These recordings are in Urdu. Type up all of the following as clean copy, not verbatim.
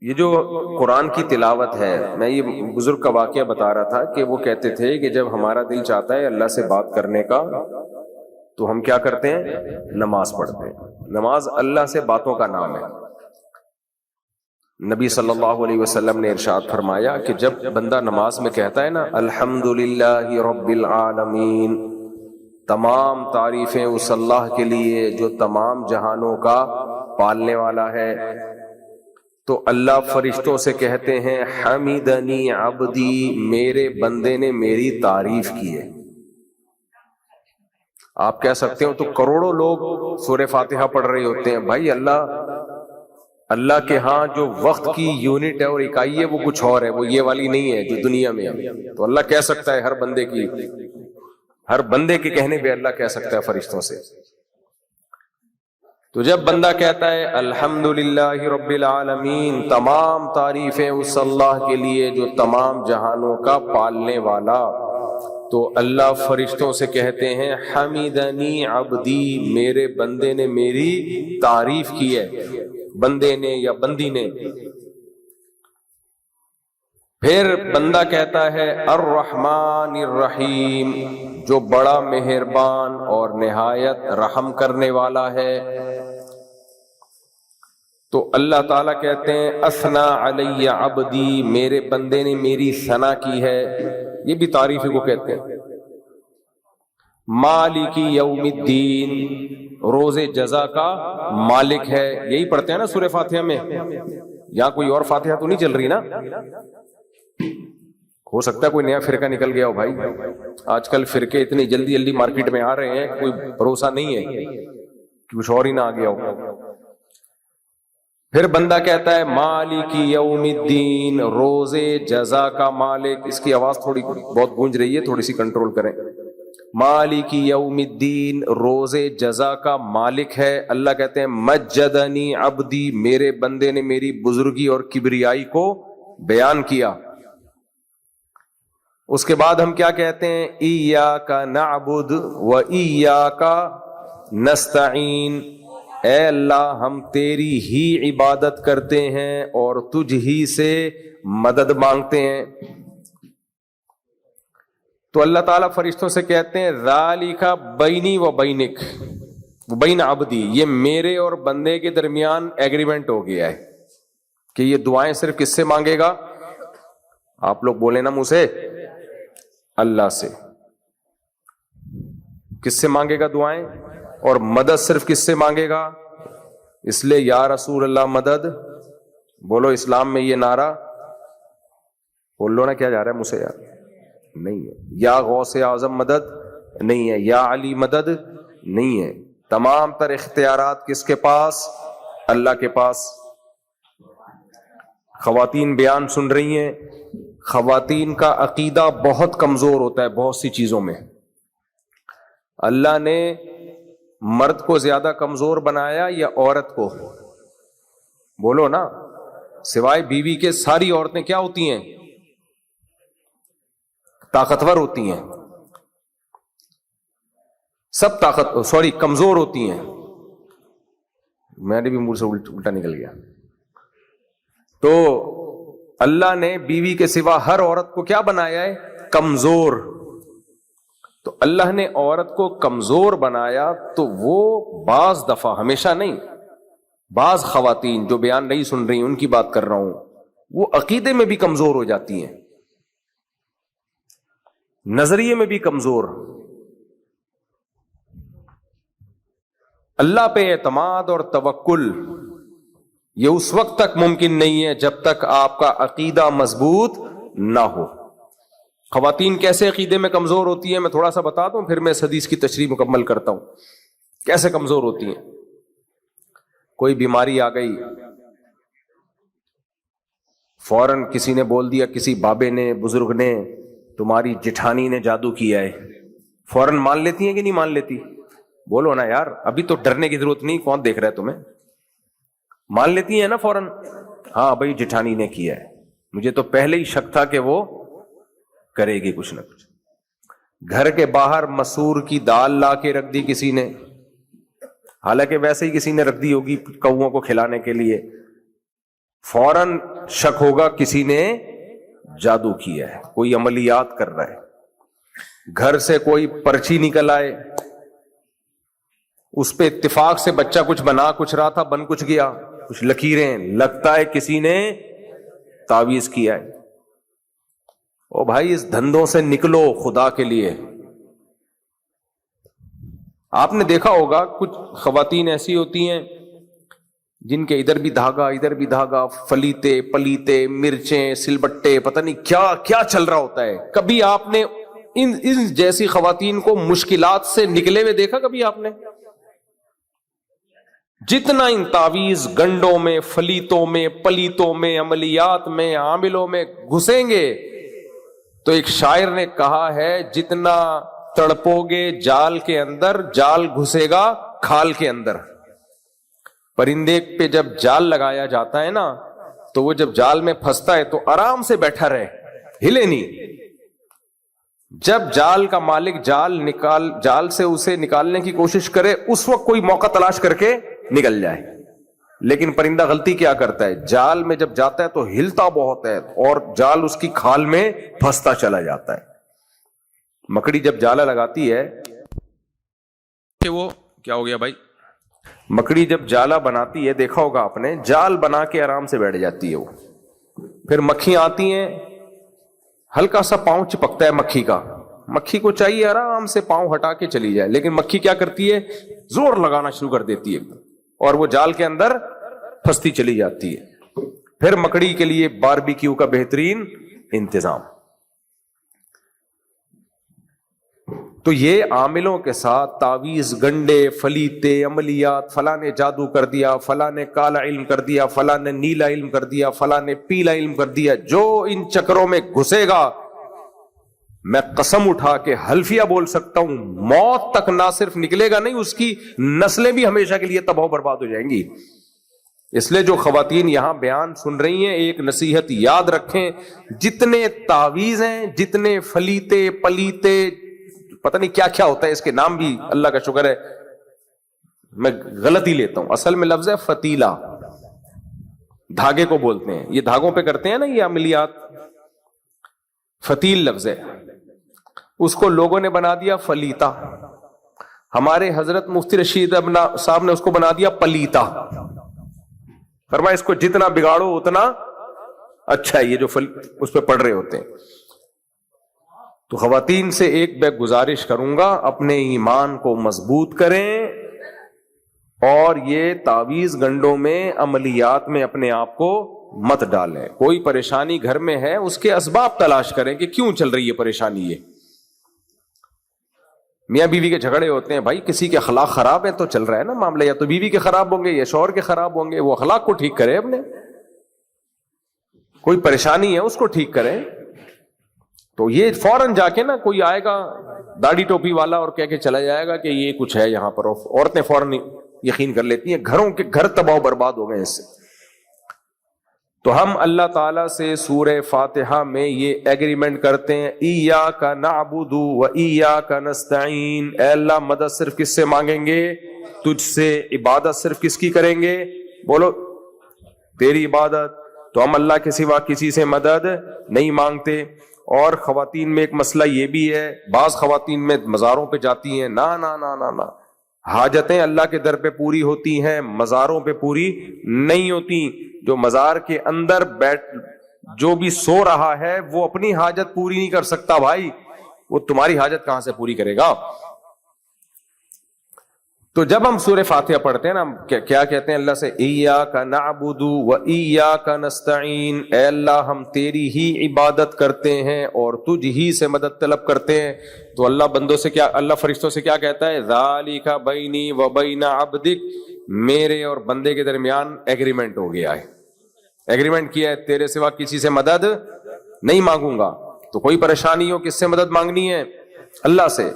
یہ جو قرآن کی تلاوت ہے، میں یہ بزرگ کا واقعہ بتا رہا تھا کہ وہ کہتے تھے کہ جب ہمارا دل چاہتا ہے اللہ سے بات کرنے کا تو ہم کیا کرتے ہیں؟ نماز پڑھتے ہیں۔ نماز اللہ سے باتوں کا نام ہے۔ نبی صلی اللہ علیہ وسلم نے ارشاد فرمایا کہ جب بندہ نماز میں کہتا ہے نا الحمدللہ رب العالمین، تمام تعریفیں اس اللہ کے لیے جو تمام جہانوں کا پالنے والا ہے، تو اللہ فرشتوں سے کہتے ہیں حمیدنی عبدی، میرے بندے نے میری تعریف کی ہے۔ آپ کہہ سکتے ہو تو کروڑوں لوگ سورہ فاتحہ پڑھ رہے ہوتے ہیں، بھائی اللہ کے ہاں جو وقت کی یونٹ ہے اور اکائی ہے وہ کچھ اور ہے، وہ یہ والی نہیں ہے جو دنیا میں ہے۔ تو اللہ کہہ سکتا ہے ہر بندے کے کہنے پہ اللہ کہہ سکتا ہے فرشتوں سے۔ تو جب بندہ کہتا ہے الحمدللہ رب العالمین، تمام تعریفیں اس اللہ کے لیے جو تمام جہانوں کا پالنے والا، تو اللہ فرشتوں سے کہتے ہیں حمیدنی عبدی، میرے بندے نے میری تعریف کی ہے، بندے نے یا بندی نے۔ پھر بندہ کہتا ہے الرحمن الرحیم، جو بڑا مہربان اور نہایت رحم کرنے والا ہے، تو اللہ تعالیٰ کہتے ہیں اثنا علی عبدی، میرے بندے نے میری ثنا کی ہے، یہ بھی تعریف کو کہتے ہیں۔ مالک یوم الدین، روز جزا کا مالک ہے، یہی پڑھتے ہیں نا سورہ فاتحہ میں۔ یہاں کوئی اور فاتحہ تو نہیں چل رہی نا؟ ہو سکتا ہے کوئی نیا فرقہ نکل گیا ہو بھائی، آج کل فرقے اتنی جلدی جلدی مارکیٹ میں آ رہے ہیں، کوئی بھروسہ نہیں ہے کہ کچھ اور ہی نہ آ گیا ہو۔ پھر بندہ کہتا ہے مالک یوم الدین، روز جزا کا مالک۔ اس کی آواز تھوڑی بہت گونج رہی ہے، تھوڑی سی کنٹرول کریں۔ مالک یوم الدین، روز جزا کا مالک ہے۔ اللہ کہتے ہیں مجدنی عبدی، میرے بندے نے میری بزرگی اور کبریائی کو بیان کیا۔ اس کے بعد ہم کیا کہتے ہیں؟ ایاک نعبد و ایاک نستعین، اے اللہ ہم تیری ہی عبادت کرتے ہیں اور تجھ ہی سے مدد مانگتے ہیں۔ تو اللہ تعالیٰ فرشتوں سے کہتے ہیں ذالک بینی و بینک و بین عبدی، یہ میرے اور بندے کے درمیان ایگریمنٹ ہو گیا ہے کہ یہ دعائیں صرف کس سے مانگے گا؟ آپ لوگ بولیں نا منہ سے، اللہ سے۔ کس سے مانگے گا دعائیں؟ اور مدد صرف کس سے مانگے گا؟ اس لیے یا رسول اللہ مدد بولو، اسلام میں یہ نعرہ بول لو نا، کیا جا رہا ہے مجھ سے یار؟ نہیں ہے۔ یا غوث اعظم مدد نہیں ہے، یا علی مدد نہیں ہے۔ تمام تر اختیارات کس کے پاس؟ اللہ کے پاس۔ خواتین بیان سن رہی ہیں، خواتین کا عقیدہ بہت کمزور ہوتا ہے بہت سی چیزوں میں۔ اللہ نے مرد کو زیادہ کمزور بنایا یا عورت کو؟ بولو نا، سوائے بیوی کے ساری عورتیں کیا ہوتی ہیں؟ طاقتور ہوتی ہیں، سب کمزور ہوتی ہیں۔ میں نے بھی منہ سے الٹا نکل گیا۔ تو اللہ نے بیوی کے سوا ہر عورت کو کیا بنایا ہے؟ کمزور۔ تو اللہ نے عورت کو کمزور بنایا تو وہ بعض دفعہ، ہمیشہ نہیں، بعض خواتین جو بیان نہیں سن رہی ان کی بات کر رہا ہوں، وہ عقیدے میں بھی کمزور ہو جاتی ہیں، نظریے میں بھی کمزور۔ اللہ پہ اعتماد اور توکل یہ اس وقت تک ممکن نہیں ہے جب تک آپ کا عقیدہ مضبوط نہ ہو۔ خواتین کیسے عقیدے میں کمزور ہوتی ہیں میں تھوڑا سا بتا دوں، پھر میں اس حدیث کی تشریح مکمل کرتا ہوں۔ کیسے کمزور ہوتی ہیں؟ کوئی بیماری آ گئی، فوراً کسی نے بول دیا، کسی بابے نے، بزرگ نے، تمہاری جٹھانی نے جادو کیا ہے، فوراً مان لیتی ہیں کہ نہیں مان لیتی؟ بولو نا یار، ابھی تو ڈرنے کی ضرورت نہیں، کون دیکھ رہا ہے تمہیں؟ مان لیتی ہیں نا فوراً، ہاں بھائی جٹھانی نے کیا ہے، مجھے تو پہلے ہی شک تھا کہ وہ کرے گی کچھ نہ کچھ۔ گھر کے باہر مسور کی دال لا کے رکھ دی کسی نے، حالانکہ ویسے ہی کسی نے رکھ دی ہوگی کوؤں کو کھلانے کے لیے، فوراً شک ہوگا کسی نے جادو کیا ہے، کوئی عملیات کر رہا ہے، گھر سے کوئی پرچی نکل آئے، اس پہ اتفاق سے بچہ کچھ بنا کچھ رہا تھا، بن کچھ گیا، کچھ لکیریں، لگتا ہے کسی نے تعویذ کیا ہے۔ او بھائی اس دھندوں سے نکلو خدا کے لیے۔ آپ نے دیکھا ہوگا کچھ خواتین ایسی ہوتی ہیں جن کے ادھر بھی دھاگا ادھر بھی دھاگا، فلیتے پلیتے، مرچیں، سلبٹے، پتہ نہیں کیا کیا چل رہا ہوتا ہے۔ کبھی آپ نے ان جیسی خواتین کو مشکلات سے نکلے ہوئے دیکھا؟ کبھی آپ نے؟ جتنا ان تعویذ گنڈوں میں، فلیتوں میں، پلیتوں میں، عملیات میں، عاملوں میں گھسیں گے، تو ایک شاعر نے کہا ہے جتنا تڑپو گے جال کے اندر، جال گھسے گا کھال کے اندر۔ پرندے پہ جب جال لگایا جاتا ہے نا، تو وہ جب جال میں پھنستا ہے تو آرام سے بیٹھا رہے، ہلے نہیں۔ جب جال کا مالک جال سے اسے نکالنے کی کوشش کرے، اس وقت کوئی موقع تلاش کر کے نکل جائے۔ لیکن پرندہ غلطی کیا کرتا ہے، جال میں جب جاتا ہے تو ہلتا بہت ہے اور جال اس کی کھال میں پھنستا چلا جاتا ہے۔ مکڑی جب جالا لگاتی ہے کہ وہ کیا ہو گیا بھائی، مکڑی جب جالا بناتی ہے، دیکھا ہوگا آپ نے، جال بنا کے آرام سے بیٹھ جاتی ہے وہ۔ پھر مکھیاں آتی ہیں، ہلکا سا پاؤں چپکتا ہے مکھی کا، مکھی کو چاہیے آرام سے پاؤں ہٹا کے چلی جائے، لیکن مکھی کیا کرتی ہے، زور لگانا شروع کر دیتی ہے اور وہ جال کے اندر پھنستی چلی جاتی ہے۔ پھر مکڑی کے لیے باربیکیو کا بہترین انتظام۔ تو یہ عاملوں کے ساتھ تعویذ، گنڈے، فلیتے، عملیات، فلاں نے جادو کر دیا، فلاں نے کالا علم کر دیا، فلاں نے نیلا علم کر دیا، فلاں نے پیلا علم کر دیا، جو ان چکروں میں گھسے گا، میں قسم اٹھا کے حلفیہ بول سکتا ہوں، موت تک نہ صرف نکلے گا نہیں، اس کی نسلیں بھی ہمیشہ کے لیے تباہ و برباد ہو جائیں گی۔ اس لیے جو خواتین یہاں بیان سن رہی ہیں، ایک نصیحت یاد رکھیں، جتنے تعویذ ہیں، جتنے فلیتے پلیتے، پتہ نہیں کیا کیا ہوتا ہے، اس کے نام بھی اللہ کا شکر ہے میں غلط ہی لیتا ہوں، اصل میں لفظ ہے فتیلہ، دھاگے کو بولتے ہیں، یہ دھاگوں پہ کرتے ہیں نا یہ عملیات، فتیل لفظ ہے، اس کو لوگوں نے بنا دیا فلیتا۔ ہمارے حضرت مفتی رشید صاحب نے اس کو بنا دیا پلیتا، فرمایا اس کو جتنا بگاڑو اتنا اچھا ہے، یہ جو اس پہ پڑھ رہے ہوتے ہیں۔ تو خواتین سے ایک میں گزارش کروں گا، اپنے ایمان کو مضبوط کریں اور یہ تعویذ گنڈوں میں، عملیات میں اپنے آپ کو مت ڈالیں۔ کوئی پریشانی گھر میں ہے، اس کے اسباب تلاش کریں کہ کیوں چل رہی ہے پریشانی۔ یہ میاں بیوی کے جھگڑے ہوتے ہیں، بھائی کسی کے اخلاق خراب ہے تو چل رہا ہے نا معاملہ، یا تو بیوی کے خراب ہوں گے یا شوہر کے خراب ہوں گے، وہ اخلاق کو ٹھیک کرے اپنے، کوئی پریشانی ہے اس کو ٹھیک کرے۔ تو یہ فوراً جا کے نا کوئی آئے گا داڑھی ٹوپی والا اور کہہ کے چلا جائے گا کہ یہ کچھ ہے یہاں پر، عورتیں فوراً یقین کر لیتی ہیں، گھروں کے گھر تباہ و برباد ہو گئے اس سے۔ تو ہم اللہ تعالیٰ سے سورہ فاتحہ میں یہ ایگریمنٹ کرتے ہیں، ایاک نعبد و ایاک نستعین، اے اللہ مدد صرف کس سے مانگیں گے؟ تجھ سے۔ عبادت صرف کس کی کریں گے؟ بولو تیری عبادت۔ تو ہم اللہ کے سوا کسی سے مدد نہیں مانگتے۔ اور خواتین میں ایک مسئلہ یہ بھی ہے، بعض خواتین میں مزاروں پہ جاتی ہیں، نا نا نا نا نا، حاجتیں اللہ کے در پہ پوری ہوتی ہیں، مزاروں پہ پوری نہیں ہوتی۔ جو مزار کے اندر جو بھی سو رہا ہے وہ اپنی حاجت پوری نہیں کر سکتا بھائی، وہ تمہاری حاجت کہاں سے پوری کرے گا؟ تو جب ہم سورہ فاتحہ پڑھتے ہیں نا، کیا کہتے ہیں اللہ سے؟ ایاک نعبد و ایاک نستعین، اے اللہ ہم تیری ہی عبادت کرتے ہیں اور تجھ ہی سے مدد طلب کرتے ہیں۔ تو اللہ بندوں سے کیا، اللہ فرشتوں سے کیا کہتا ہے؟ ذالک بینی و بین عبدک، میرے اور بندے کے درمیان ایگریمنٹ ہو گیا ہے، ایگریمنٹ کیا ہے، تیرے سوا کسی سے مدد نہیں مانگوں گا۔ تو کوئی پریشانی ہو کس سے مدد مانگنی ہے؟ اللہ سے۔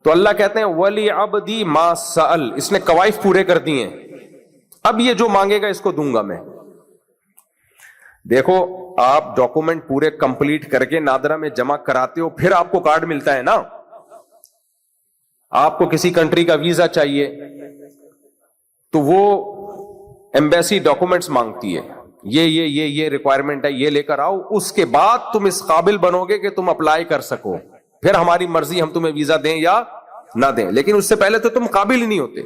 تو اللہ کہتے ہیں ولی عبدی ما سأل، اس نے قوائف پورے کر دی ہیں، اب یہ جو مانگے گا اس کو دوں گا میں۔ دیکھو آپ ڈاکومنٹ پورے کمپلیٹ کر کے نادرا میں جمع کراتے ہو، پھر آپ کو کارڈ ملتا ہے نا۔ آپ کو کسی کنٹری کا ویزا چاہیے تو وہ ایمبیسی ڈاکومنٹس مانگتی ہے, یہ ریکوائرمنٹ ہے, یہ لے کر آؤ, اس کے بعد تم اس قابل بنو گے کہ تم اپلائی کر سکو, پھر ہماری مرضی ہم تمہیں ویزا دیں یا نہ دیں, لیکن اس سے پہلے تو تم قابل ہی نہیں ہوتے.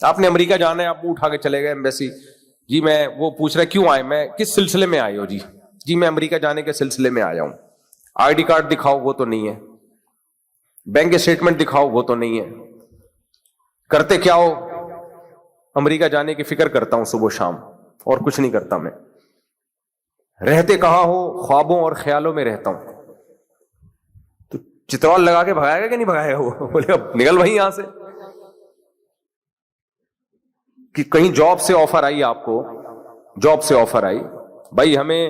آپ نے امریکہ جانا ہے, آپ اٹھا کے چلے گئے ایمبیسی, جی میں, وہ پوچھ رہے کیوں آئے, میں کس سلسلے میں آئے ہو, جی میں امریکہ جانے کے سلسلے میں آیا ہوں. آئی ڈی کارڈ دکھاؤ, وہ تو نہیں ہے. بینک اسٹیٹمنٹ دکھاؤ, وہ تو نہیں ہے. کرتے کیا ہو, امریکہ جانے کی فکر کرتا ہوں صبح شام, اور کچھ نہیں کرتا میں. رہتے کہاں ہو, خوابوں اور خیالوں میں رہتا ہوں. تو چترول لگا کے بھگائے گا کہ نہیں بھگائے گا, وہ بولے اب نکل وہیں یہاں سے. کہ کہیں جاب سے آفر آئی, آپ کو جاب سے آفر آئی, بھائی ہمیں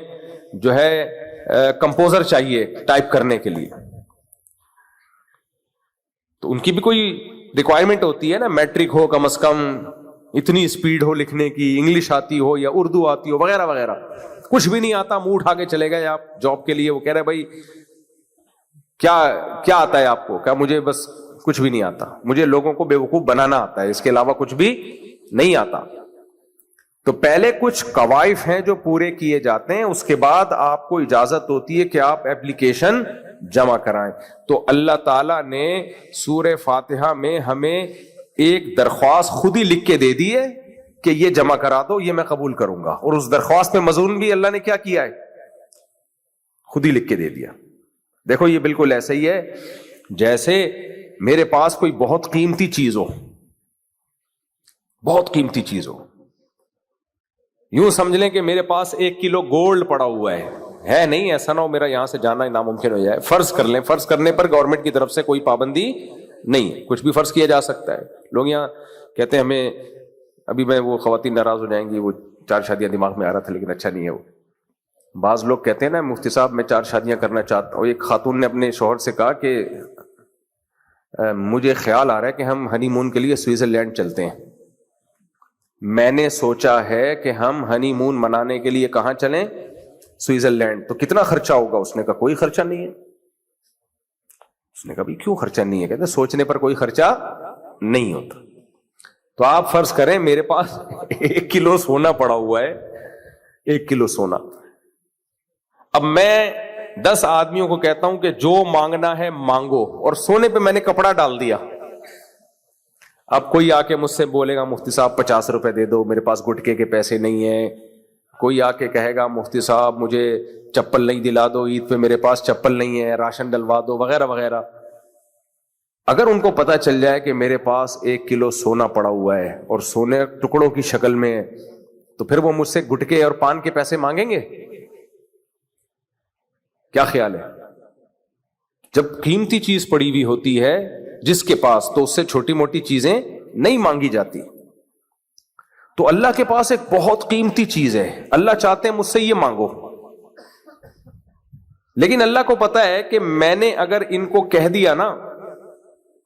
جو ہے کمپوزر چاہیے ٹائپ کرنے کے لیے, تو ان کی بھی کوئی ریکوائرمنٹ ہوتی ہے نا, میٹرک ہو کم از کم, اتنی اسپیڈ ہو لکھنے کی, انگلش آتی ہو یا اردو آتی ہو وغیرہ وغیرہ. کچھ بھی نہیں آتا, منہ اٹھا کے چلے گئے آپ جاب کے لیے. وہ کہہ رہے بھائی کیا آتا ہے آپ کو, کیا مجھے بس کچھ بھی نہیں آتا, مجھے لوگوں کو بیوقوف بنانا آتا ہے, اس کے علاوہ کچھ بھی نہیں آتا. تو پہلے کچھ قوائف ہیں جو پورے کیے جاتے ہیں, اس کے بعد آپ کو اجازت ہوتی ہے کہ آپ ایپلیکیشن جمع کرائیں. تو اللہ تعالیٰ نے سورہ فاتحہ میں ہمیں ایک درخواست خود ہی لکھ کے دے دی ہے کہ یہ جمع کرا دو, یہ میں قبول کروں گا. اور اس درخواست میں مضمون بھی اللہ نے کیا کیا ہے, خود ہی لکھ کے دے دیا. دیکھو یہ بالکل ایسا ہی ہے جیسے میرے پاس کوئی بہت قیمتی چیز ہو, بہت قیمتی چیز ہو. یوں سمجھ لیں کہ میرے پاس 1 کلو گولڈ پڑا ہوا ہے نہیں, ایسا نہ ہو میرا یہاں سے جانا ناممکن ہو جائے. فرض کر لیں, فرض کرنے پر گورنمنٹ کی طرف سے کوئی پابندی نہیں ہے, کچھ بھی فرض کیا جا سکتا ہے. لوگ یہاں کہتے ہیں ہمیں, ابھی میں وہ خواتین ناراض ہو جائیں گی, وہ 4 شادیاں دماغ میں آ رہا تھا لیکن اچھا نہیں ہے. وہ بعض لوگ کہتے ہیں نا مفتی صاحب میں 4 شادیاں کرنا چاہتا ہوں. ایک خاتون نے اپنے شوہر سے کہا کہ مجھے خیال آ رہا ہے کہ ہم ہنی مون کے لیے سوئٹزرلینڈ چلتے ہیں. میں نے سوچا ہے کہ ہم ہنی مون منانے کے لیے کہاں چلیں, سوئٹزرلینڈ. تو کتنا خرچہ ہوگا, اس نے کہا کوئی خرچہ نہیں ہے. اس نے کہا بھی کیوں خرچہ نہیں ہے, کہتے سوچنے پر کوئی خرچہ نہیں ہوتا. تو آپ فرض کریں میرے پاس 1 کلو سونا پڑا ہوا ہے, 1 کلو سونا. اب میں 10 آدمیوں کو کہتا ہوں کہ جو مانگنا ہے مانگو, اور سونے پہ میں نے کپڑا ڈال دیا. اب کوئی آ کے مجھ سے بولے گا مفتی صاحب 50 روپے دے دو, میرے پاس گٹکے کے پیسے نہیں ہیں. کوئی آ کے کہے گا مفتی صاحب مجھے چپل نہیں دلا دو, عید پہ میرے پاس چپل نہیں ہے, راشن ڈلوا دو وغیرہ وغیرہ. اگر ان کو پتا چل جائے کہ میرے پاس 1 کلو سونا پڑا ہوا ہے اور سونے ٹکڑوں کی شکل میں ہے, تو پھر وہ مجھ سے گٹکے اور پان کے پیسے مانگیں گے؟ کیا خیال ہے؟ جب قیمتی چیز پڑی ہوئی ہوتی ہے جس کے پاس, تو اس سے چھوٹی موٹی چیزیں نہیں مانگی جاتی. تو اللہ کے پاس ایک بہت قیمتی چیز ہے, اللہ چاہتے ہیں مجھ سے یہ مانگو, لیکن اللہ کو پتا ہے کہ میں نے اگر ان کو کہہ دیا نا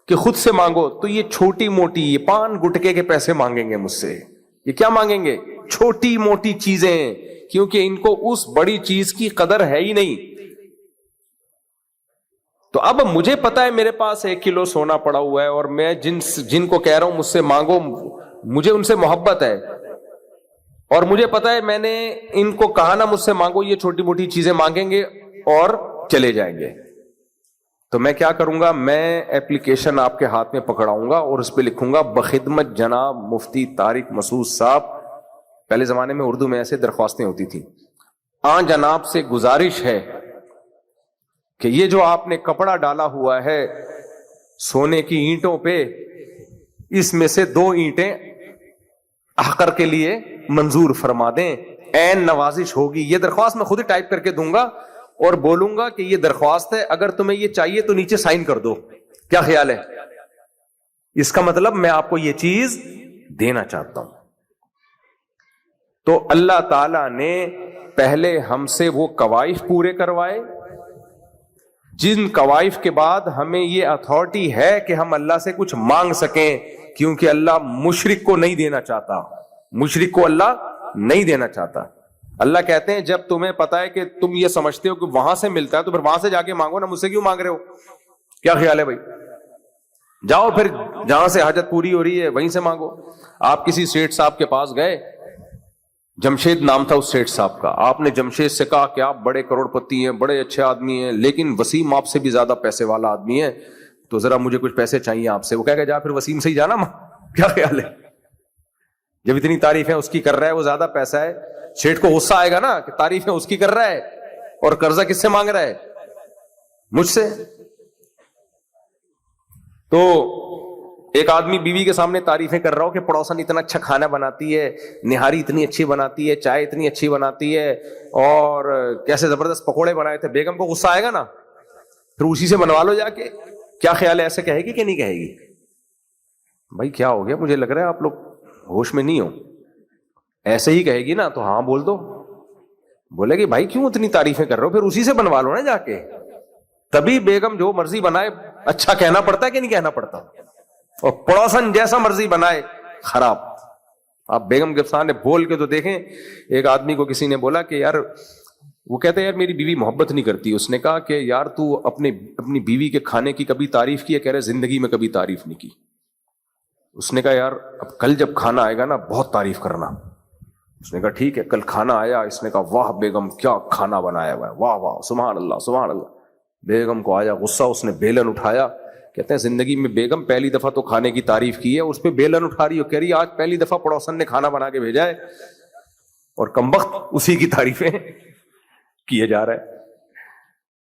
کہ خود سے مانگو, تو یہ چھوٹی موٹی, یہ پان گٹکے کے پیسے مانگیں گے مجھ سے. یہ کیا مانگیں گے؟ چھوٹی موٹی چیزیں, کیونکہ ان کو اس بڑی چیز کی قدر ہے ہی نہیں. تو اب مجھے پتا ہے میرے پاس 1 کلو سونا پڑا ہوا ہے, اور میں جن کو کہہ رہا ہوں مجھ سے مانگو, مجھے ان سے محبت ہے, اور مجھے پتا ہے میں نے ان کو کہا نا مجھ سے مانگو, یہ چھوٹی موٹی چیزیں مانگیں گے اور چلے جائیں گے. تو میں کیا کروں گا, میں ایپلیکیشن آپ کے ہاتھ میں پکڑاؤں گا اور اس پہ لکھوں گا بخدمت جناب مفتی طارق مسعود صاحب. پہلے زمانے میں اردو میں ایسے درخواستیں ہوتی تھیں. آن جناب سے گزارش ہے کہ یہ جو آپ نے کپڑا ڈالا ہوا ہے سونے کی اینٹوں پہ, اس میں سے 2 اینٹیں احقر کے لیے منظور فرما دیں, عین نوازش ہوگی. یہ درخواست میں خود ہی ٹائپ کر کے دوں گا اور بولوں گا کہ یہ درخواست ہے, اگر تمہیں یہ چاہیے تو نیچے سائن کر دو. کیا خیال ہے؟ اس کا مطلب میں آپ کو یہ چیز دینا چاہتا ہوں. تو اللہ تعالی نے پہلے ہم سے وہ قوائف پورے کروائے, جن قوائف کے بعد ہمیں یہ اتھارٹی ہے کہ ہم اللہ سے کچھ مانگ سکیں, کیونکہ اللہ مشرک کو نہیں دینا چاہتا, مشرک کو اللہ نہیں دینا چاہتا. اللہ کہتے ہیں جب تمہیں پتا ہے کہ تم یہ سمجھتے ہو کہ وہاں سے ملتا ہے, تو پھر وہاں سے جا کے مانگو نا, مجھ سے کیوں مانگ رہے ہو؟ کیا خیال ہے بھائی؟ جاؤ پھر جہاں سے حاجت پوری ہو رہی ہے وہیں سے مانگو. آپ کسی سیٹ صاحب کے پاس گئے, جمشید نام تھا اس سیٹھ صاحب کا. آپ نے جمشید سے کہا کہ آپ بڑے کروڑ پتی ہیں, بڑے اچھے آدمی ہیں, لیکن وسیم آپ سے بھی زیادہ پیسے والا آدمی ہے, تو ذرا مجھے کچھ پیسے چاہیے آپ سے. وہ کہہ کہ جا پھر وسیم سے ہی جانا. کیا خیال ہے, جب اتنی تعریفیں اس کی کر رہا ہے, وہ زیادہ پیسہ ہے, سیٹھ کو غصہ آئے گا نا کہ تعریفیں اس کی کر رہا ہے اور قرضہ کس سے مانگ رہا ہے, مجھ سے. تو ایک آدمی بیوی کے سامنے تعریفیں کر رہا ہو کہ پڑوسن اتنا اچھا کھانا بناتی ہے, نہاری اتنی اچھی بناتی ہے, چائے اتنی اچھی بناتی ہے, اور کیسے زبردست پکوڑے بنائے تھے. بیگم کو غصہ آئے گا نا, پھر اسی سے بنوا لو جا کے. کیا خیال ہے, ایسے کہے گی کہ نہیں کہے گی؟ بھائی کیا ہو گیا, مجھے لگ رہا ہے آپ لوگ ہوش میں نہیں ہو. ایسے ہی کہے گی نا تو ہاں بول دو. بولے گی بھائی کیوں اتنی تعریفیں کر رہے ہو, پھر اسی سے بنوا لو نا جا کے. تبھی بیگم جو مرضی بنائے اچھا کہنا پڑتا ہے کہ نہیں کہنا پڑتا, اور پڑوسن جیسا مرضی بنائے خراب. آپ بیگم کے سامنے بول کے تو دیکھیں. ایک آدمی کو کسی نے بولا کہ یار, وہ کہتا ہے یار میری بیوی محبت نہیں کرتی. اس نے کہا کہ یار تو اپنی بیوی کے کھانے کی کبھی تعریف کی ہے؟ کہہ رہے زندگی میں کبھی تعریف نہیں کی. اس نے کہا یار اب کل جب کھانا آئے گا نا بہت تعریف کرنا. اس نے کہا ٹھیک ہے. کل کھانا آیا, اس نے کہا واہ بیگم کیا کھانا بنایا ہوا ہے, واہ واہ سبحان اللہ سبحان اللہ. بیگم کو آیا غصہ, اس نے بیلن اٹھایا. کہتے ہیں زندگی میں بیگم پہلی دفعہ تو کھانے کی تعریف کی ہے, اس پہ بیلن اٹھا رہی ہو, کہہ رہی آج پہلی دفعہ پڑوسن نے کھانا بنا کے بھیجا ہے اور کمبخت اسی کی تعریفیں کیے جا رہا ہے.